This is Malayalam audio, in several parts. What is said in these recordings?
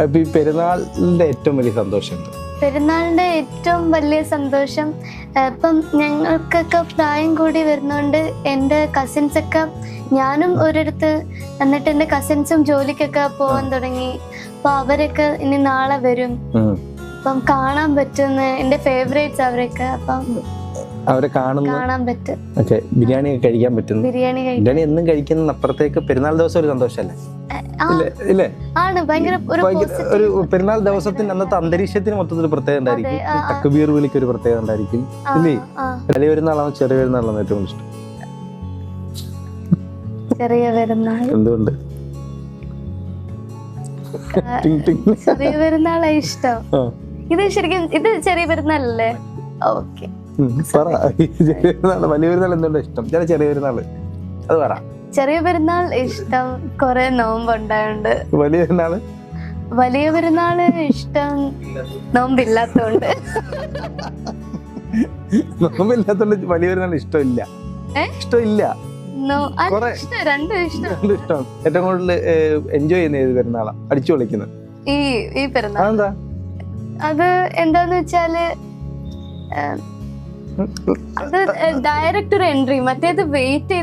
അപ്പൊ ഈ പെരുന്നാളിന്റെ ഏറ്റവും വലിയ സന്തോഷം എന്താ? പെരുന്നാളിന്റെ ഏറ്റവും വലിയ സന്തോഷം ഇപ്പം ഞങ്ങൾക്കൊക്കെ പ്രായം കൂടി വരുന്നോണ്ട് എൻ്റെ കസിൻസ് ഒക്കെ, ഞാനും ഒരിടത്ത് എന്നിട്ട് എൻ്റെ കസിൻസും ജോലിക്കൊക്കെ പോകാൻ തുടങ്ങി. അപ്പൊ അവരൊക്കെ ഇനി നാളെ വരും. അപ്പം കാണാൻ പറ്റുന്ന എൻ്റെ ഫേവറേറ്റ്സ് അവരൊക്കെ. അപ്പം അവരെ കാണാൻ പറ്റും. ഓക്കെ, ബിരിയാണി ഒക്കെ കഴിക്കാൻ പറ്റുന്നു. ബിരിയാണി എന്നും കഴിക്കുന്ന അപ്പുറത്തേക്ക് പെരുന്നാൾ ദിവസം ഒരു സന്തോഷല്ലേ? ഇല്ലേ? ആണ് ഭയങ്കര ഒരു പെരുന്നാൾ ദിവസത്തിന്റെ അന്നത്തെ അന്തരീക്ഷത്തിന് മൊത്തത്തിൽ ഒരു പ്രത്യേകത ഉണ്ടായിരിക്കും. തക്ബീർ വിളിക്ക് ഒരു പ്രത്യേകത ഉണ്ടായിരിക്കും. ഇല്ലേ? വലിയ പെരുന്നാളാണോ ചെറിയ പെരുന്നാളാണോ ഏറ്റവും ഇഷ്ടം? ചെറിയ പെരുന്നാൾ. എന്തുകൊണ്ട്? ചെറിയ പെരുന്നാളാ ഇഷ്ടം. ഇത് ശരിക്കും ഇത് ചെറിയ പെരുന്നാളല്ലേ? ഓക്കെ, വലിയ പെരുന്നാൾ എന്തുകൊണ്ടാ ഇഷ്ടം? ചെറിയ പെരുന്നാള് അത് പറ. ചെറിയ പെരുന്നാൾ ഇഷ്ടം കൊറേ നോമ്പുണ്ടായോണ്ട്. വലിയ പെരുന്നാള് ഇഷ്ടം നോമ്പില്ലാത്തോണ്ട്. നോമ്പില്ലാത്തോണ്ട് വലിയ പെരുന്നാൾ ഇഷ്ടമില്ല. ഇഷ്ടമില്ല. രണ്ടും ഇഷ്ടം. ഏറ്റവും കൂടുതൽ എൻജോയ് ചെയ്യുന്ന ഏത് പെരുന്നാളാ? അടിച്ചു പൊളിക്കുന്നത് ഈ പെരുന്നാൾ. അത് എന്താന്ന് വെച്ചാല് അത് ഡയറക്റ്റ് ഒരു എൻട്രി, മറ്റേത് വെയിറ്റ്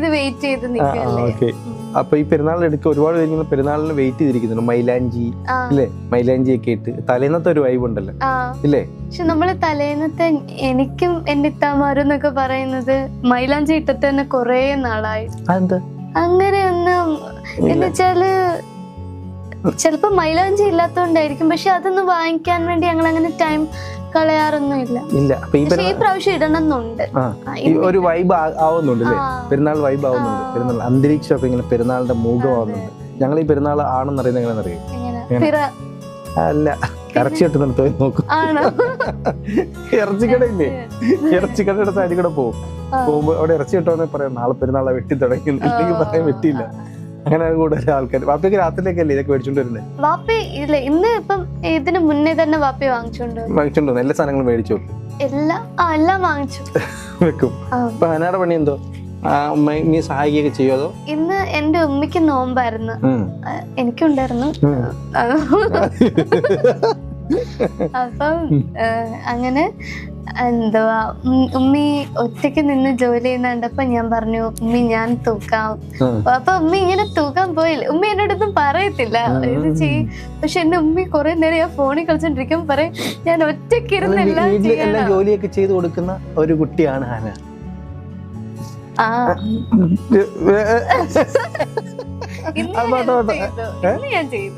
ചെയ്ത് നിൽക്കല്ലേ. അപ്പൊ ഈ പെരുന്നാളിനെടുക്ക ഒരുപാട് പേര് പെരുന്നാളിന് വെയിറ്റ് ചെയ്തിരിക്കുന്നുണ്ട്. മൈലാഞ്ചി ഇല്ലേ? മൈലാഞ്ചി ഒക്കെ ഇട്ട് തലേന്നത്തെ ഒരു വൈബ് ഉണ്ടല്ലോ, ഇല്ലേ? പക്ഷെ നമ്മള് തലേന്നത്തെ, എനിക്കും എന്റെ ഇത്താമാരും എന്നൊക്കെ പറയുന്നത് മൈലാഞ്ചി ഇട്ടിട്ട് തന്നെ കൊറേ നാളായി. അങ്ങനെയൊന്നും എന്ന് വെച്ചാല് ചിലപ്പോ മൈലാഞ്ചി ഇല്ലാത്തോണ്ടായിരിക്കും. പക്ഷെ അതൊന്ന് വാങ്ങിക്കാൻ വേണ്ടി ഞങ്ങൾ അങ്ങനെ ടൈം കളയാറൊന്നും ഇല്ല. ഈ പ്രാവശ്യം ഇടണമെന്നുണ്ട്. ഒരു വൈബ് ആവുന്നുണ്ട് അല്ലേ? പെരുന്നാൾ വൈബ് ആവുന്നുണ്ട്. പെരുന്നാൾ അന്തരീക്ഷമൊക്കെ ഇങ്ങനെ പെരുന്നാളിന്റെ മൂകമാവുന്നുണ്ട്. ഞങ്ങൾ ഈ പെരുന്നാൾ ആണെന്ന് അറിയുന്നത് എങ്ങനെയാണെന്നറിയാം? അല്ല, ഇറച്ചി കിട്ടുന്നിടത്ത് പോയി നോക്കും. ഇറച്ചിക്കടയില്ലേ? ഇറച്ചിക്കടയുടെ സൈഡിൽ കൂടെ പോകുമ്പോ അവിടെ ഇറച്ചി കിട്ടുമെന്ന് പറയാം. നാളെ പെരുന്നാളെ വെട്ടി തുടങ്ങി, ഇല്ലെങ്കിൽ പറയാൻ വെട്ടിയില്ല. അങ്ങനെ കൂടുതൽ ആൾക്കാർ. വാപ്പയ്ക്ക് രാത്രിയിലേക്കല്ലേ ഇതൊക്കെ മേടിച്ചോണ്ട് വരുന്നത്? വാപ്പി ഇല്ല, ഇന്ന് ഇപ്പം ഇതിന് മുന്നേ തന്നെ വാപ്പി വാങ്ങിച്ചോണ്ട് എല്ലാ സാധനങ്ങളും മേടിച്ചു എല്ലാം വാങ്ങിച്ചു വെക്കും. അപ്പൊ ഹനാടെ പണി എന്തോ? നീ സഹായിക്കുകയൊക്കെ ചെയ്യോ? അതോ? ഇന്ന് എന്റെ ഉമ്മയ്ക്ക് നോമ്പായിരുന്നു, എനിക്കുണ്ടായിരുന്നു. അപ്പം അങ്ങനെ എന്തുവാ, ഉമ്മി ഒറ്റയ്ക്ക് നിന്ന് ജോലി ചെയ്യുന്നുണ്ടപ്പോ ഞാൻ പറഞ്ഞു, ഉമ്മി ഞാൻ തൂക്കാം. അപ്പൊ ഉമ്മി ഇങ്ങനെ തൂക്കാൻ പോയില്ല. ഉമ്മി എന്നോടൊന്നും പറയത്തില്ല ഇത് ചെയ്യും. പക്ഷെ എന്റെ ഉമ്മി കുറെ നേരം ഞാൻ ഫോണിൽ കളിച്ചോണ്ടിരിക്കും, പറയും ഞാൻ ഒറ്റയ്ക്ക് ഇരുന്ന് എല്ലാം ജോലിയൊക്കെ ചെയ്ത് കൊടുക്കുന്ന ഒരു കുട്ടിയാണ് ഹന. ഇന്ന് ഞാൻ ചെയ്തു.